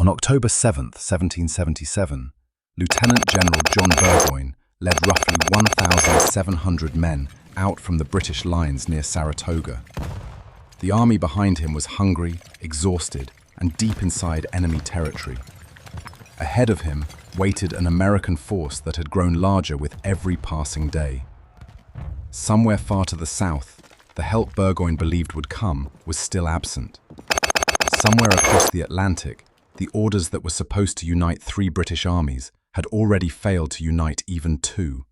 On October 7th, 1777, Lieutenant General John Burgoyne led roughly 1,700 men out from the British lines near Saratoga. The army behind him was hungry, exhausted, and deep inside enemy territory. Ahead of him waited an American force that had grown larger with every passing day. Somewhere far to the south, the help Burgoyne believed would come was still absent. Somewhere across the Atlantic, the orders that were supposed to unite 3 British armies had already failed to unite even 2.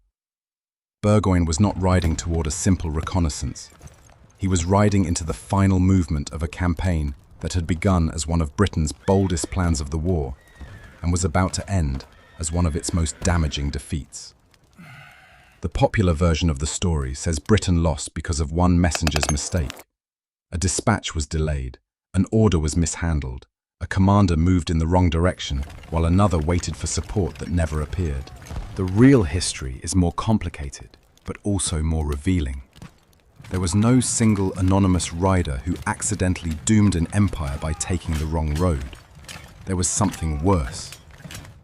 Burgoyne was not riding toward a simple reconnaissance. He was riding into the final movement of a campaign that had begun as one of Britain's boldest plans of the war and was about to end as one of its most damaging defeats. The popular version of the story says Britain lost because of one messenger's mistake. A dispatch was delayed, an order was mishandled, a commander moved in the wrong direction while another waited for support that never appeared. The real history is more complicated, but also more revealing. There was no single anonymous rider who accidentally doomed an empire by taking the wrong road. There was something worse.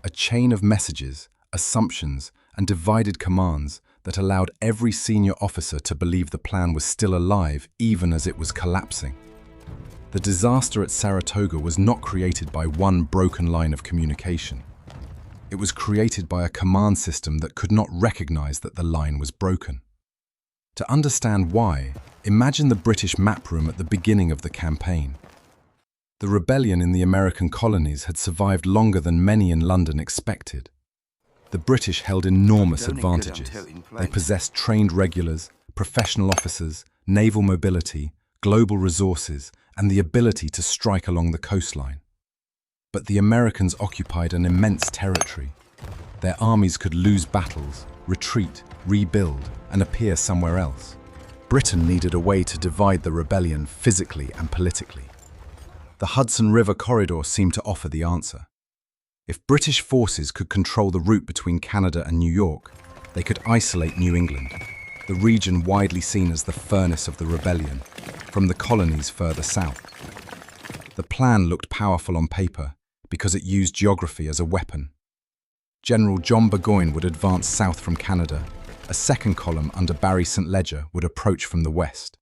A chain of messages, assumptions, and divided commands that allowed every senior officer to believe the plan was still alive even as it was collapsing. The disaster at Saratoga was not created by one broken line of communication. It was created by a command system that could not recognize that the line was broken. To understand why, imagine the British map room at the beginning of the campaign. The rebellion in the American colonies had survived longer than many in London expected. The British held enormous advantages. They possessed trained regulars, professional officers, naval mobility, global resources, and the ability to strike along the coastline. But the Americans occupied an immense territory. Their armies could lose battles, retreat, rebuild, and appear somewhere else. Britain needed a way to divide the rebellion physically and politically. The Hudson River corridor seemed to offer the answer. If British forces could control the route between Canada and New York, they could isolate New England, the region widely seen as the furnace of the rebellion, from the colonies further south. The plan looked powerful on paper because it used geography as a weapon. General John Burgoyne would advance south from Canada. A second column under Barry St. Leger would approach from the west.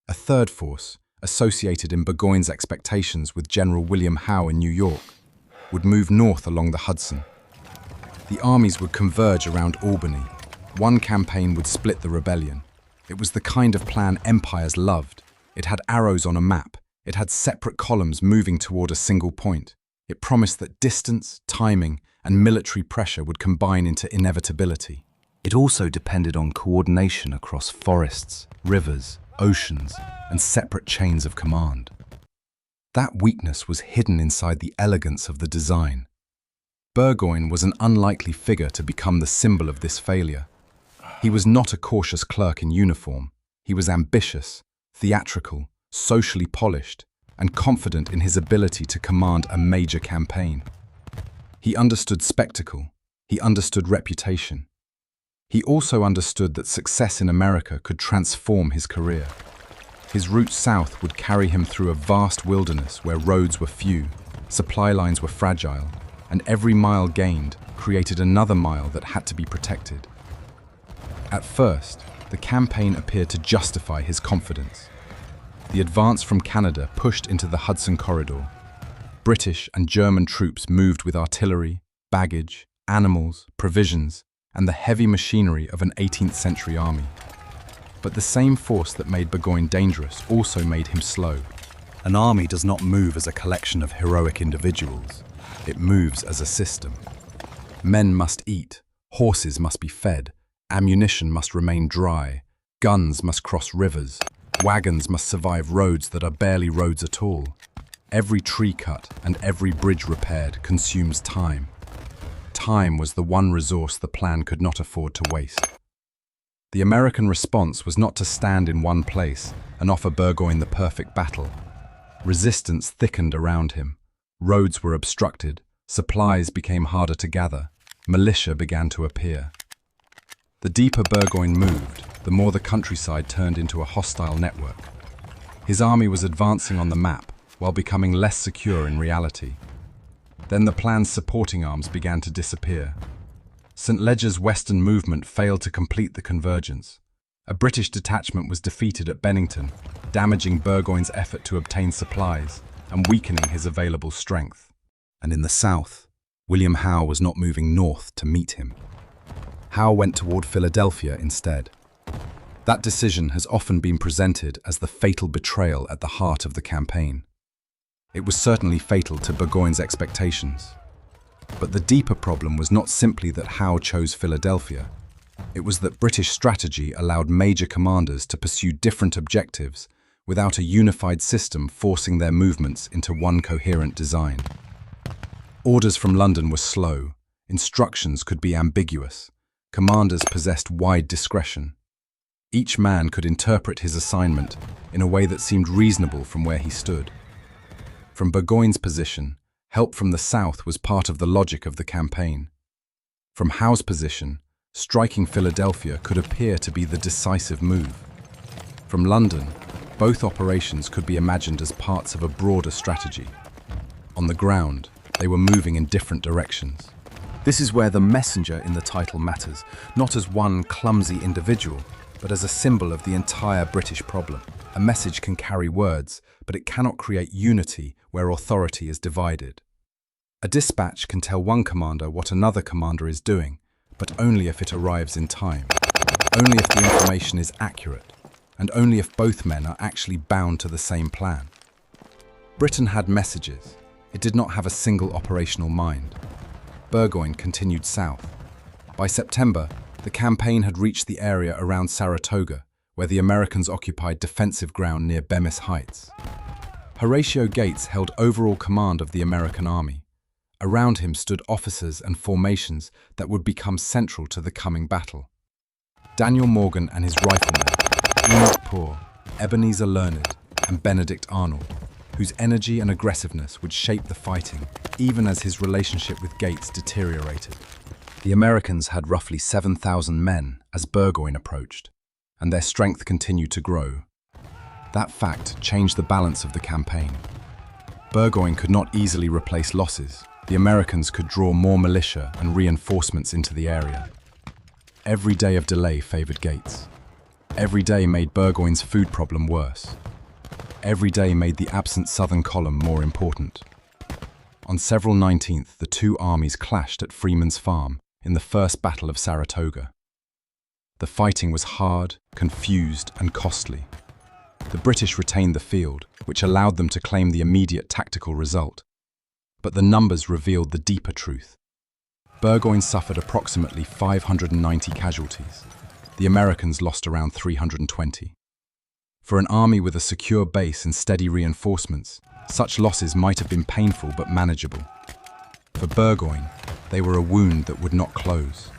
A third force, associated in Burgoyne's expectations with General William Howe in New York, would move north along the Hudson. The armies would converge around Albany. One campaign would split the rebellion. It was the kind of plan empires loved. It had arrows on a map. It had separate columns moving toward a single point. It promised that distance, timing, and military pressure would combine into inevitability. It also depended on coordination across forests, rivers, oceans, and separate chains of command. That weakness was hidden inside the elegance of the design. Burgoyne was an unlikely figure to become the symbol of this failure. He was not a cautious clerk in uniform. He was ambitious, theatrical, socially polished, and confident in his ability to command a major campaign. He understood spectacle. He understood reputation. He also understood that success in America could transform his career. His route south would carry him through a vast wilderness where roads were few, supply lines were fragile, and every mile gained created another mile that had to be protected. At first, the campaign appeared to justify his confidence. The advance from Canada pushed into the Hudson Corridor. British and German troops moved with artillery, baggage, animals, provisions, and the heavy machinery of an 18th century army. But the same force that made Burgoyne dangerous also made him slow. An army does not move as a collection of heroic individuals. It moves as a system. Men must eat, horses must be fed, ammunition must remain dry, guns must cross rivers, wagons must survive roads that are barely roads at all. Every tree cut and every bridge repaired consumes time. Time was the one resource the plan could not afford to waste. The American response was not to stand in one place and offer Burgoyne the perfect battle. Resistance thickened around him. Roads were obstructed, supplies became harder to gather, militia began to appear. The deeper Burgoyne moved, the more the countryside turned into a hostile network. His army was advancing on the map while becoming less secure in reality. Then the plan's supporting arms began to disappear. St. Leger's western movement failed to complete the convergence. A British detachment was defeated at Bennington, damaging Burgoyne's effort to obtain supplies and weakening his available strength. And in the south, William Howe was not moving north to meet him. Howe went toward Philadelphia instead. That decision has often been presented as the fatal betrayal at the heart of the campaign. It was certainly fatal to Burgoyne's expectations. But the deeper problem was not simply that Howe chose Philadelphia. It was that British strategy allowed major commanders to pursue different objectives without a unified system forcing their movements into one coherent design. Orders from London were slow, instructions could be ambiguous, commanders possessed wide discretion. Each man could interpret his assignment in a way that seemed reasonable from where he stood. From Burgoyne's position, help from the south was part of the logic of the campaign. From Howe's position, striking Philadelphia could appear to be the decisive move. From London, both operations could be imagined as parts of a broader strategy. On the ground, they were moving in different directions. This is where the messenger in the title matters, not as one clumsy individual, but as a symbol of the entire British problem. A message can carry words, but it cannot create unity where authority is divided. A dispatch can tell one commander what another commander is doing, but only if it arrives in time, only if the information is accurate, and only if both men are actually bound to the same plan. Britain had messages. It did not have a single operational mind. Burgoyne continued south. By September, the campaign had reached the area around Saratoga, where the Americans occupied defensive ground near Bemis Heights. Horatio Gates held overall command of the American army. Around him stood officers and formations that would become central to the coming battle. Daniel Morgan and his riflemen, Enoch Poor, Ebenezer Learned, and Benedict Arnold, whose energy and aggressiveness would shape the fighting, even as his relationship with Gates deteriorated. The Americans had roughly 7,000 men as Burgoyne approached, and their strength continued to grow. That fact changed the balance of the campaign. Burgoyne could not easily replace losses. The Americans could draw more militia and reinforcements into the area. Every day of delay favored Gates. Every day made Burgoyne's food problem worse. Every day made the absent southern column more important. On several 19th, the two armies clashed at Freeman's Farm in the First Battle of Saratoga. The fighting was hard, confused, and costly. The British retained the field, which allowed them to claim the immediate tactical result. But the numbers revealed the deeper truth. Burgoyne suffered approximately 590 casualties. The Americans lost around 320. For an army with a secure base and steady reinforcements, such losses might have been painful but manageable. For Burgoyne, they were a wound that would not close.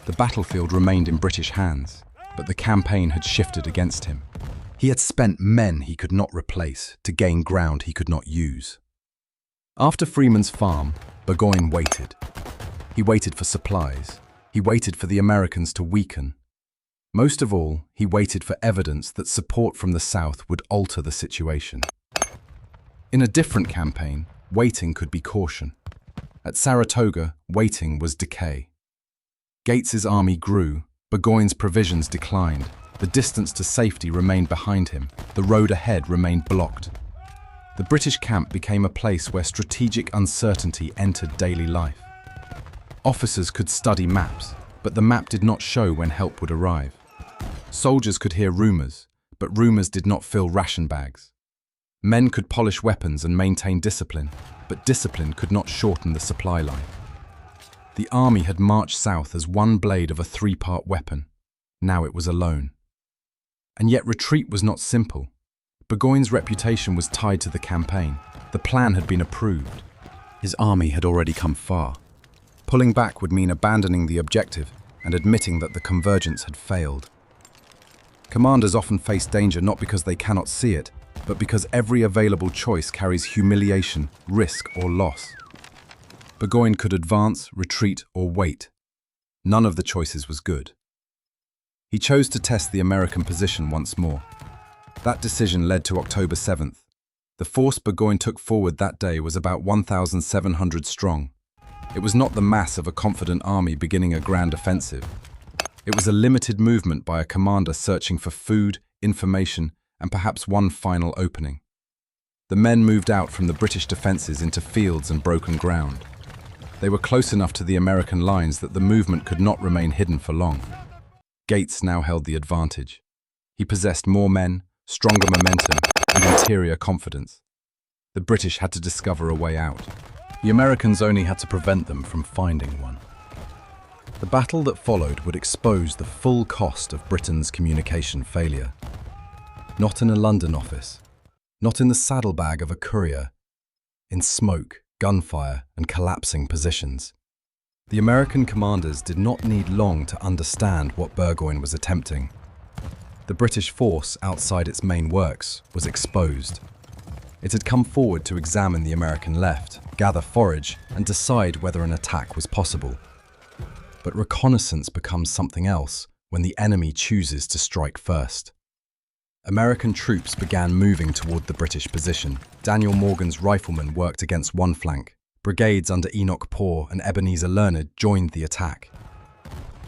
The battlefield remained in British hands, but the campaign had shifted against him. He had spent men he could not replace to gain ground he could not use. After Freeman's Farm, Burgoyne waited. He waited for supplies. He waited for the Americans to weaken. Most of all, he waited for evidence that support from the South would alter the situation. In a different campaign, waiting could be caution. At Saratoga, waiting was decay. Gates's army grew, Burgoyne's provisions declined, the distance to safety remained behind him, the road ahead remained blocked. The British camp became a place where strategic uncertainty entered daily life. Officers could study maps, but the map did not show when help would arrive. Soldiers could hear rumors, but rumors did not fill ration bags. Men could polish weapons and maintain discipline, but discipline could not shorten the supply line. The army had marched south as one blade of a three-part weapon. Now it was alone. And yet retreat was not simple. Burgoyne's reputation was tied to the campaign. The plan had been approved. His army had already come far. Pulling back would mean abandoning the objective and admitting that the convergence had failed. Commanders often face danger not because they cannot see it, but because every available choice carries humiliation, risk, or loss. Burgoyne could advance, retreat, or wait. None of the choices was good. He chose to test the American position once more. That decision led to October 7th. The force Burgoyne took forward that day was about 1,700 strong. It was not the mass of a confident army beginning a grand offensive. It was a limited movement by a commander searching for food, information, and perhaps one final opening. The men moved out from the British defences into fields and broken ground. They were close enough to the American lines that the movement could not remain hidden for long. Gates now held the advantage. He possessed more men, stronger momentum, and interior confidence. The British had to discover a way out. The Americans only had to prevent them from finding one. The battle that followed would expose the full cost of Britain's communication failure. Not in a London office, not in the saddlebag of a courier, in smoke, gunfire, and collapsing positions. The American commanders did not need long to understand what Burgoyne was attempting. The British force outside its main works was exposed. It had come forward to examine the American left, gather forage, and decide whether an attack was possible. But reconnaissance becomes something else when the enemy chooses to strike first. American troops began moving toward the British position. Daniel Morgan's riflemen worked against one flank. Brigades under Enoch Poor and Ebenezer Leonard joined the attack.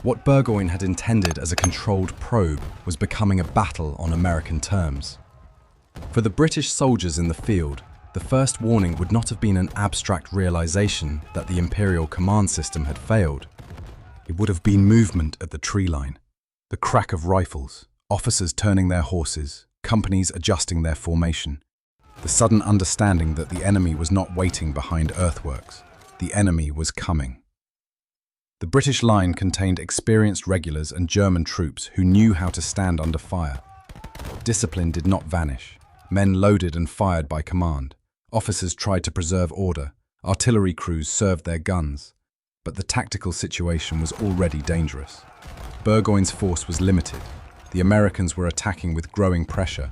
What Burgoyne had intended as a controlled probe was becoming a battle on American terms. For the British soldiers in the field, the first warning would not have been an abstract realization that the Imperial command system had failed. It would have been movement at the tree line, the crack of rifles, officers turning their horses, companies adjusting their formation, the sudden understanding that the enemy was not waiting behind earthworks. The enemy was coming. The British line contained experienced regulars and German troops who knew how to stand under fire. Discipline did not vanish. Men loaded and fired by command. Officers tried to preserve order. Artillery crews served their guns. But the tactical situation was already dangerous. Burgoyne's force was limited. The Americans were attacking with growing pressure,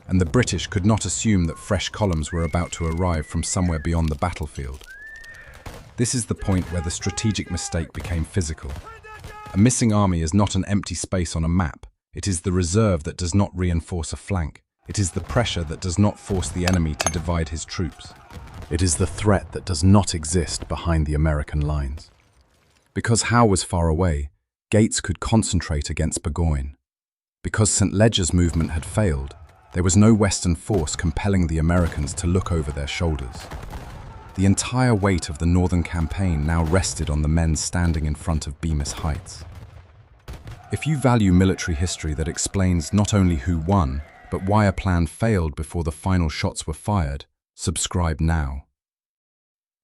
and the British could not assume that fresh columns were about to arrive from somewhere beyond the battlefield. This is the point where the strategic mistake became physical. A missing army is not an empty space on a map. It is the reserve that does not reinforce a flank. It is the pressure that does not force the enemy to divide his troops. It is the threat that does not exist behind the American lines. Because Howe was far away, Gates could concentrate against Burgoyne. Because St. Ledger's movement had failed, there was no Western force compelling the Americans to look over their shoulders. The entire weight of the Northern campaign now rested on the men standing in front of Bemis Heights. If you value military history that explains not only who won, but why a plan failed before the final shots were fired, subscribe now.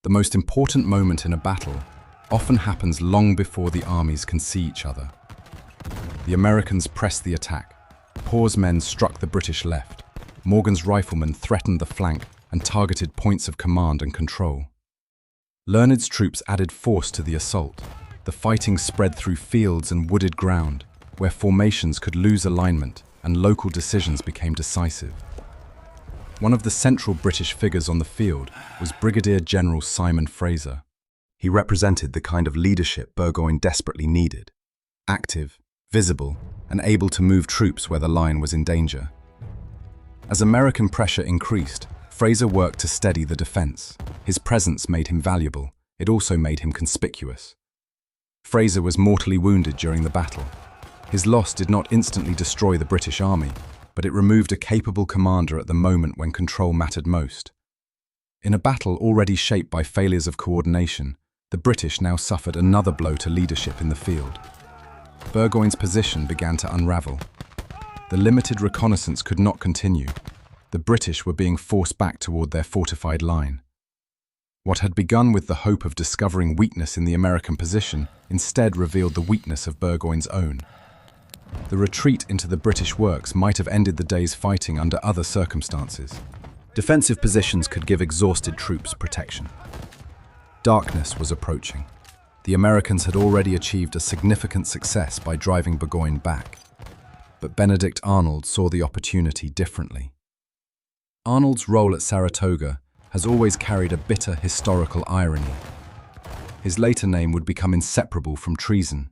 The most important moment in a battle often happens long before the armies can see each other. The Americans pressed the attack. Poor's men struck the British left. Morgan's riflemen threatened the flank and targeted points of command and control. Leonard's troops added force to the assault. The fighting spread through fields and wooded ground, where formations could lose alignment and local decisions became decisive. One of the central British figures on the field was Brigadier General Simon Fraser. He represented the kind of leadership Burgoyne desperately needed: active, visible, and able to move troops where the line was in danger. As American pressure increased, Fraser worked to steady the defense. His presence made him valuable. It also made him conspicuous. Fraser was mortally wounded during the battle. His loss did not instantly destroy the British army, but it removed a capable commander at the moment when control mattered most. In a battle already shaped by failures of coordination, the British now suffered another blow to leadership in the field. Burgoyne's position began to unravel. The limited reconnaissance could not continue. The British were being forced back toward their fortified line. What had begun with the hope of discovering weakness in the American position instead revealed the weakness of Burgoyne's own. The retreat into the British works might have ended the day's fighting under other circumstances. Defensive positions could give exhausted troops protection. Darkness was approaching. The Americans had already achieved a significant success by driving Burgoyne back. But Benedict Arnold saw the opportunity differently. Arnold's role at Saratoga has always carried a bitter historical irony. His later name would become inseparable from treason.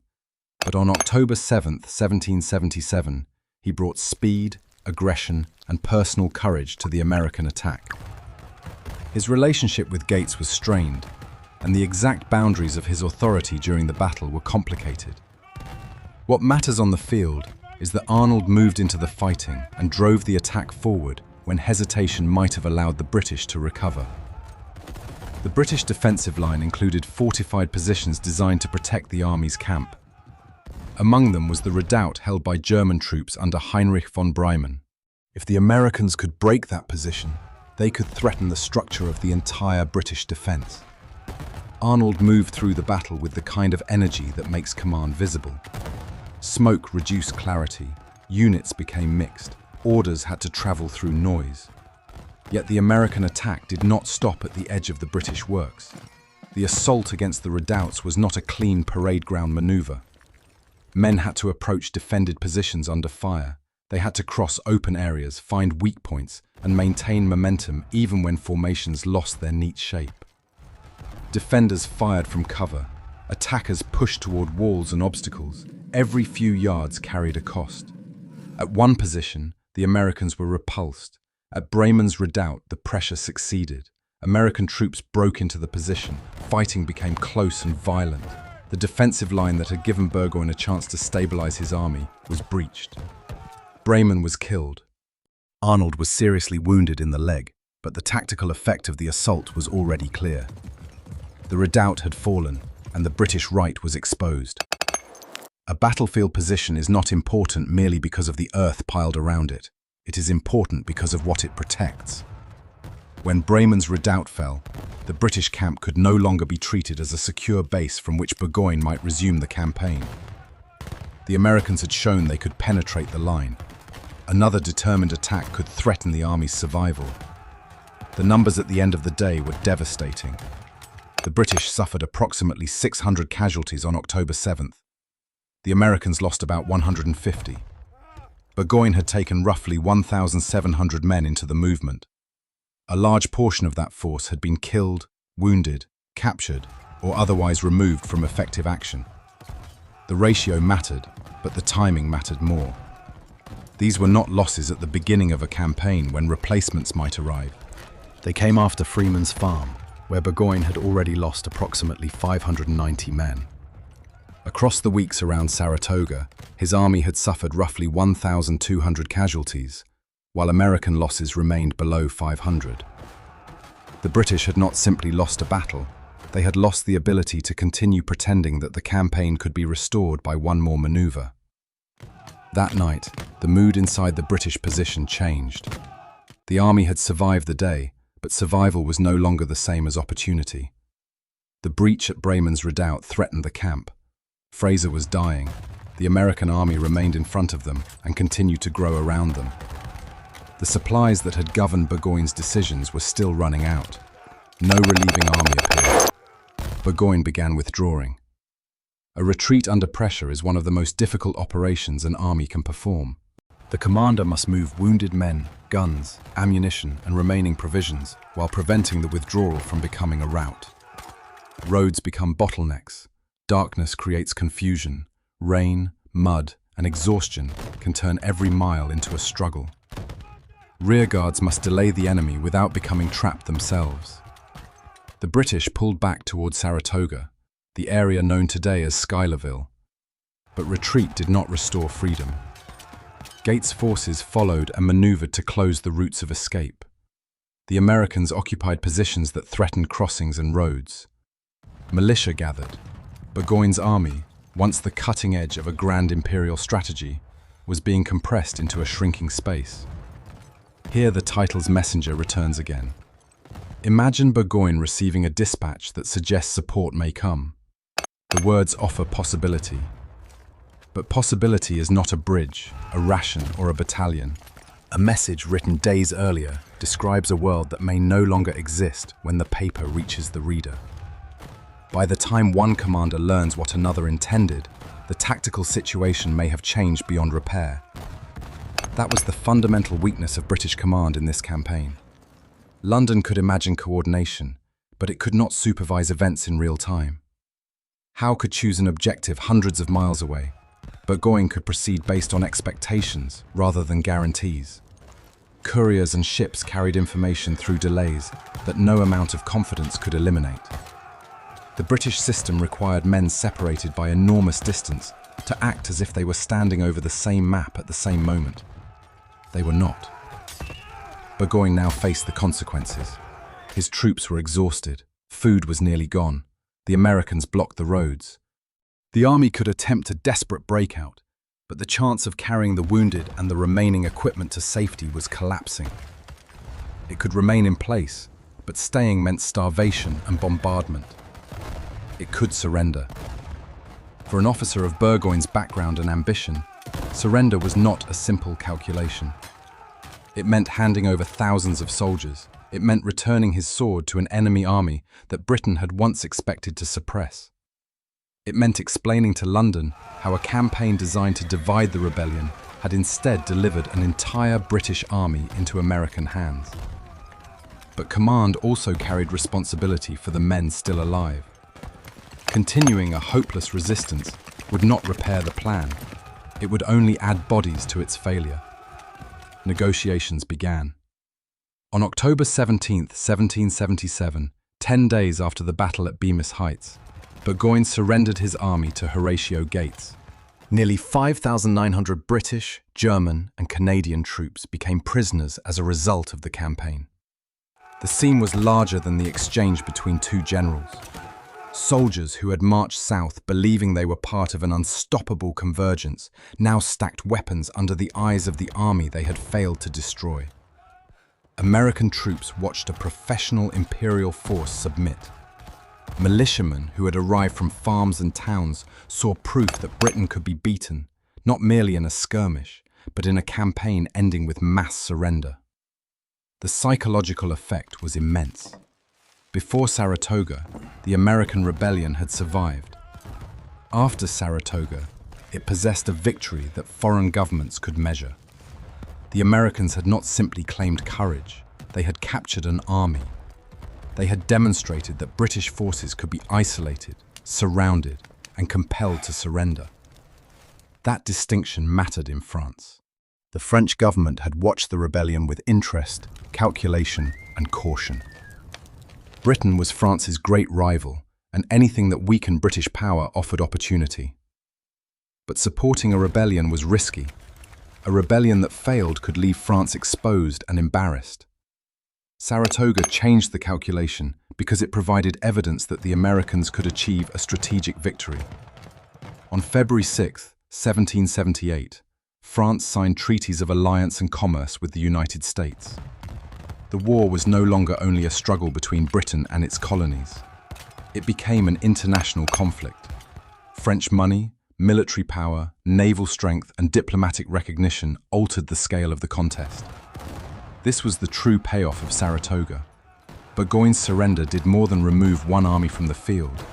But on October 7, 1777, he brought speed, aggression, and personal courage to the American attack. His relationship with Gates was strained, and the exact boundaries of his authority during the battle were complicated. What matters on the field is that Arnold moved into the fighting and drove the attack forward when hesitation might have allowed the British to recover. The British defensive line included fortified positions designed to protect the army's camp. Among them was the redoubt held by German troops under Heinrich von Breyman. If the Americans could break that position, they could threaten the structure of the entire British defense. Arnold moved through the battle with the kind of energy that makes command visible. Smoke reduced clarity, units became mixed, orders had to travel through noise. Yet the American attack did not stop at the edge of the British works. The assault against the redoubts was not a clean parade ground maneuver. Men had to approach defended positions under fire. They had to cross open areas, find weak points, and maintain momentum even when formations lost their neat shape. Defenders fired from cover. Attackers pushed toward walls and obstacles. Every few yards carried a cost. At one position, the Americans were repulsed. At Breyman's redoubt, the pressure succeeded. American troops broke into the position. Fighting became close and violent. The defensive line that had given Burgoyne a chance to stabilize his army was breached. Breyman was killed. Arnold was seriously wounded in the leg, but the tactical effect of the assault was already clear. The redoubt had fallen, and the British right was exposed. A battlefield position is not important merely because of the earth piled around it. It is important because of what it protects. When Breyman's redoubt fell, the British camp could no longer be treated as a secure base from which Burgoyne might resume the campaign. The Americans had shown they could penetrate the line. Another determined attack could threaten the army's survival. The numbers at the end of the day were devastating. The British suffered approximately 600 casualties on October 7th. The Americans lost about 150. Burgoyne had taken roughly 1,700 men into the movement. A large portion of that force had been killed, wounded, captured, or otherwise removed from effective action. The ratio mattered, but the timing mattered more. These were not losses at the beginning of a campaign when replacements might arrive. They came after Freeman's Farm, where Burgoyne had already lost approximately 590 men. Across the weeks around Saratoga, his army had suffered roughly 1,200 casualties, while American losses remained below 500. The British had not simply lost a battle, they had lost the ability to continue pretending that the campaign could be restored by one more maneuver. That night, the mood inside the British position changed. The army had survived the day, but survival was no longer the same as opportunity. The breach at Breyman's redoubt threatened the camp. Fraser was dying. The American army remained in front of them and continued to grow around them. The supplies that had governed Burgoyne's decisions were still running out. No relieving army appeared. Burgoyne began withdrawing. A retreat under pressure is one of the most difficult operations an army can perform. The commander must move wounded men, guns, ammunition, and remaining provisions while preventing the withdrawal from becoming a rout. Roads become bottlenecks. Darkness creates confusion. Rain, mud, and exhaustion can turn every mile into a struggle. Rearguards must delay the enemy without becoming trapped themselves. The British pulled back toward Saratoga, the area known today as Schuylerville. But retreat did not restore freedom. Gates' forces followed and maneuvered to close the routes of escape. The Americans occupied positions that threatened crossings and roads. Militia gathered. Burgoyne's army, once the cutting edge of a grand imperial strategy, was being compressed into a shrinking space. Here the title's messenger returns again. Imagine Burgoyne receiving a dispatch that suggests support may come. The words offer possibility. But possibility is not a bridge, a ration, or a battalion. A message written days earlier describes a world that may no longer exist when the paper reaches the reader. By the time one commander learns what another intended, the tactical situation may have changed beyond repair. That was the fundamental weakness of British command in this campaign. London could imagine coordination, but it could not supervise events in real time. Howe could choose an objective hundreds of miles away. Burgoyne could proceed based on expectations rather than guarantees. Couriers and ships carried information through delays that no amount of confidence could eliminate. The British system required men separated by enormous distance to act as if they were standing over the same map at the same moment. They were not. Burgoyne now faced the consequences. His troops were exhausted, food was nearly gone, the Americans blocked the roads. The army could attempt a desperate breakout, but the chance of carrying the wounded and the remaining equipment to safety was collapsing. It could remain in place, but staying meant starvation and bombardment. It could surrender. For an officer of Burgoyne's background and ambition, surrender was not a simple calculation. It meant handing over thousands of soldiers. It meant returning his sword to an enemy army that Britain had once expected to suppress. It meant explaining to London how a campaign designed to divide the rebellion had instead delivered an entire British army into American hands. But command also carried responsibility for the men still alive. Continuing a hopeless resistance would not repair the plan. It would only add bodies to its failure. Negotiations began. On October 17, 1777, 10 days after the battle at Bemis Heights, Burgoyne surrendered his army to Horatio Gates. Nearly 5,900 British, German, and Canadian troops became prisoners as a result of the campaign. The scene was larger than the exchange between two generals. Soldiers who had marched south believing they were part of an unstoppable convergence now stacked weapons under the eyes of the army they had failed to destroy. American troops watched a professional imperial force submit. Militiamen who had arrived from farms and towns saw proof that Britain could be beaten, not merely in a skirmish, but in a campaign ending with mass surrender. The psychological effect was immense. Before Saratoga, the American rebellion had survived. After Saratoga, it possessed a victory that foreign governments could measure. The Americans had not simply claimed courage, they had captured an army. They had demonstrated that British forces could be isolated, surrounded, and compelled to surrender. That distinction mattered in France. The French government had watched the rebellion with interest, calculation, and caution. Britain was France's great rival, and anything that weakened British power offered opportunity. But supporting a rebellion was risky. A rebellion that failed could leave France exposed and embarrassed. Saratoga changed the calculation because it provided evidence that the Americans could achieve a strategic victory. On February 6, 1778, France signed treaties of alliance and commerce with the United States. The war was no longer only a struggle between Britain and its colonies. It became an international conflict. French money, military power, naval strength, and diplomatic recognition altered the scale of the contest. This was the true payoff of Saratoga. Burgoyne's surrender did more than remove one army from the field.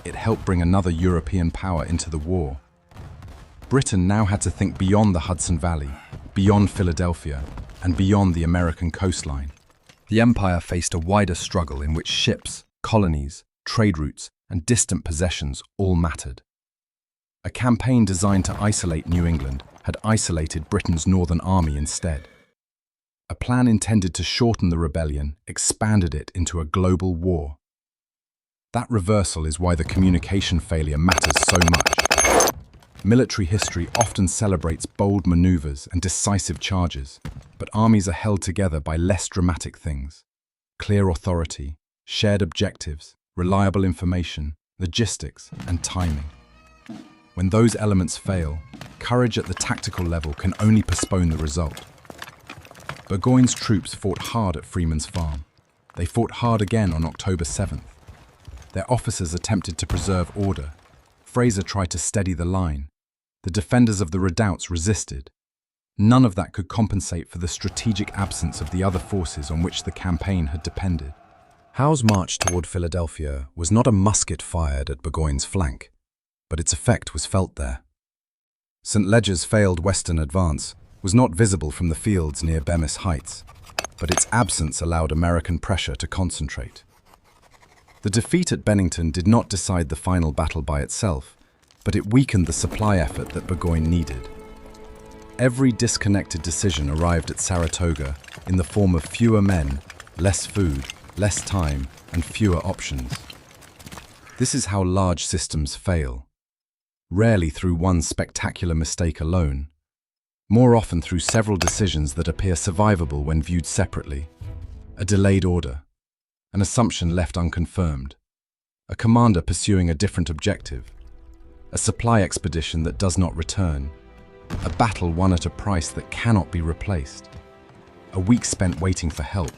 It helped bring another European power into the war. Britain now had to think beyond the Hudson Valley, beyond Philadelphia, and beyond the American coastline. The empire faced a wider struggle in which ships, colonies, trade routes, and distant possessions all mattered. A campaign designed to isolate New England had isolated Britain's northern army instead. A plan intended to shorten the rebellion expanded it into a global war. That reversal is why the communication failure matters so much. Military history often celebrates bold maneuvers and decisive charges, but armies are held together by less dramatic things: clear authority, shared objectives, reliable information, logistics, and timing. When those elements fail, courage at the tactical level can only postpone the result. Burgoyne's troops fought hard at Freeman's Farm. They fought hard again on October 7th. Their officers attempted to preserve order. Fraser tried to steady the line. The defenders of the redoubts resisted. None of that could compensate for the strategic absence of the other forces on which the campaign had depended. Howe's march toward Philadelphia was not a musket fired at Burgoyne's flank, but its effect was felt there. St. Leger's failed western advance was not visible from the fields near Bemis Heights, but its absence allowed American pressure to concentrate. The defeat at Bennington did not decide the final battle by itself, but it weakened the supply effort that Burgoyne needed. Every disconnected decision arrived at Saratoga in the form of fewer men, less food, less time, and fewer options. This is how large systems fail. Rarely through one spectacular mistake alone, more often through several decisions that appear survivable when viewed separately. A delayed order, an assumption left unconfirmed, a commander pursuing a different objective, a supply expedition that does not return, a battle won at a price that cannot be replaced, a week spent waiting for help.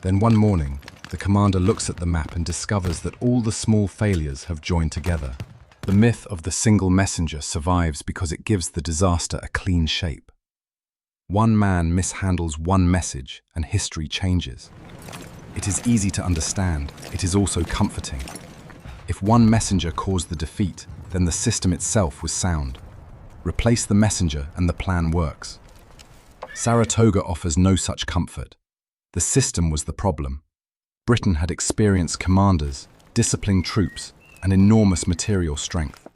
Then one morning, the commander looks at the map and discovers that all the small failures have joined together. The myth of the single messenger survives because it gives the disaster a clean shape. One man mishandles one message and history changes. It is easy to understand. It is also comforting. If one messenger caused the defeat, then the system itself was sound. Replace the messenger and the plan works. Saratoga offers no such comfort. The system was the problem. Britain had experienced commanders, disciplined troops, and enormous material strength.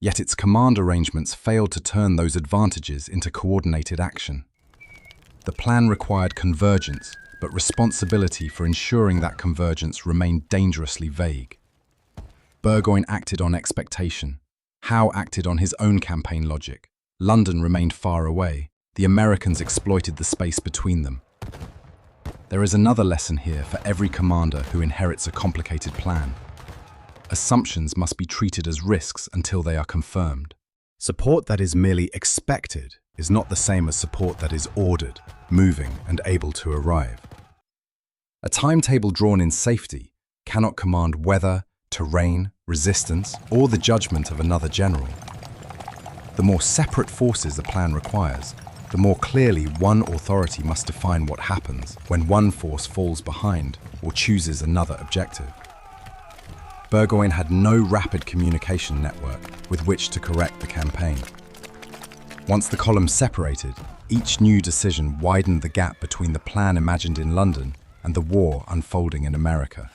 Yet its command arrangements failed to turn those advantages into coordinated action. The plan required convergence, but responsibility for ensuring that convergence remained dangerously vague. Burgoyne acted on expectation. Howe acted on his own campaign logic. London remained far away. The Americans exploited the space between them. There is another lesson here for every commander who inherits a complicated plan. Assumptions must be treated as risks until they are confirmed. Support that is merely expected is not the same as support that is ordered, moving, and able to arrive. A timetable drawn in safety cannot command weather, terrain, resistance, or the judgment of another general. The more separate forces a plan requires, the more clearly one authority must define what happens when one force falls behind or chooses another objective. Burgoyne had no rapid communication network with which to correct the campaign. Once the columns separated, each new decision widened the gap between the plan imagined in London and the war unfolding in America.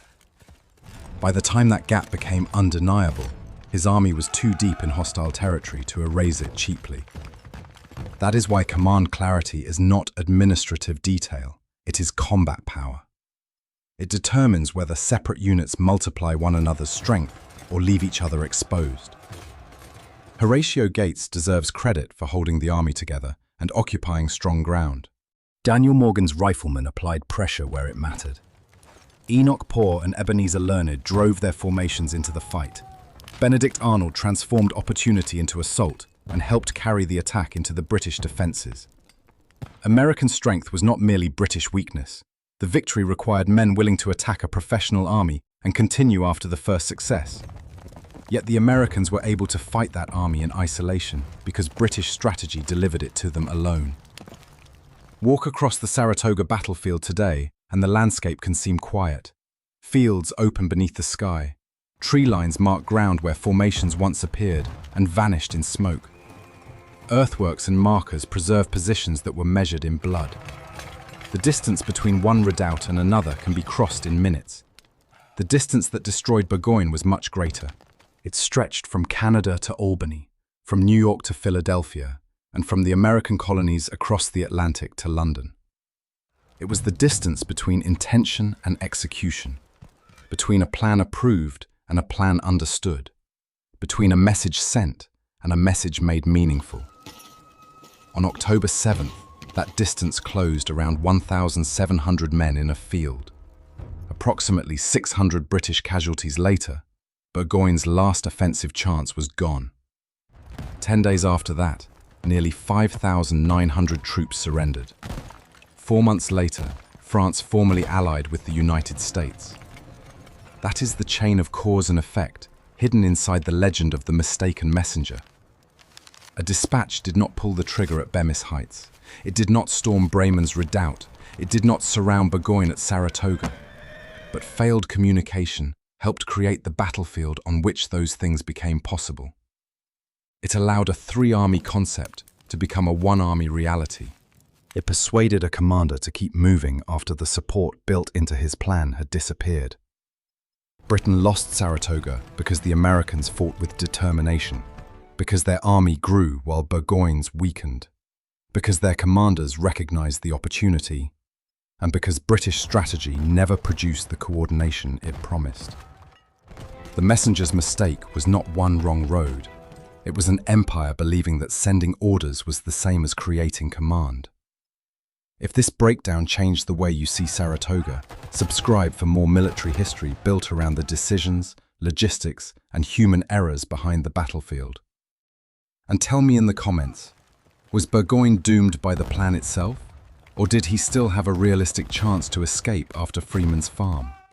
By the time that gap became undeniable, his army was too deep in hostile territory to erase it cheaply. That is why command clarity is not administrative detail, it is combat power. It determines whether separate units multiply one another's strength or leave each other exposed. Horatio Gates deserves credit for holding the army together and occupying strong ground. Daniel Morgan's riflemen applied pressure where it mattered. Enoch Poor and Ebenezer Learned drove their formations into the fight. Benedict Arnold transformed opportunity into assault and helped carry the attack into the British defences. American strength was not merely British weakness. The victory required men willing to attack a professional army and continue after the first success. Yet the Americans were able to fight that army in isolation because British strategy delivered it to them alone. Walk across the Saratoga battlefield today and the landscape can seem quiet. Fields open beneath the sky. Tree lines mark ground where formations once appeared and vanished in smoke. Earthworks and markers preserve positions that were measured in blood. The distance between one redoubt and another can be crossed in minutes. The distance that destroyed Burgoyne was much greater. It stretched from Canada to Albany, from New York to Philadelphia, and from the American colonies across the Atlantic to London. It was the distance between intention and execution, between a plan approved and a plan understood, between a message sent and a message made meaningful. On October 7th, that distance closed around 1,700 men in a field. Approximately 600 British casualties later, Burgoyne's last offensive chance was gone. 10 days after that, nearly 5,900 troops surrendered. 4 months later, France formally allied with the United States. That is the chain of cause and effect, hidden inside the legend of the mistaken messenger. A dispatch did not pull the trigger at Bemis Heights. It did not storm Breyman's redoubt. It did not surround Burgoyne at Saratoga. But failed communication helped create the battlefield on which those things became possible. It allowed a three-army concept to become a one-army reality. It persuaded a commander to keep moving after the support built into his plan had disappeared. Britain lost Saratoga because the Americans fought with determination. because their army grew while Burgoyne's weakened, because their commanders recognized the opportunity, and because British strategy never produced the coordination it promised. The messenger's mistake was not one wrong road. It was an empire believing that sending orders was the same as creating command. If this breakdown changed the way you see Saratoga, subscribe for more military history built around the decisions, logistics, and human errors behind the battlefield. And tell me in the comments, was Burgoyne doomed by the plan itself, or did he still have a realistic chance to escape after Freeman's Farm?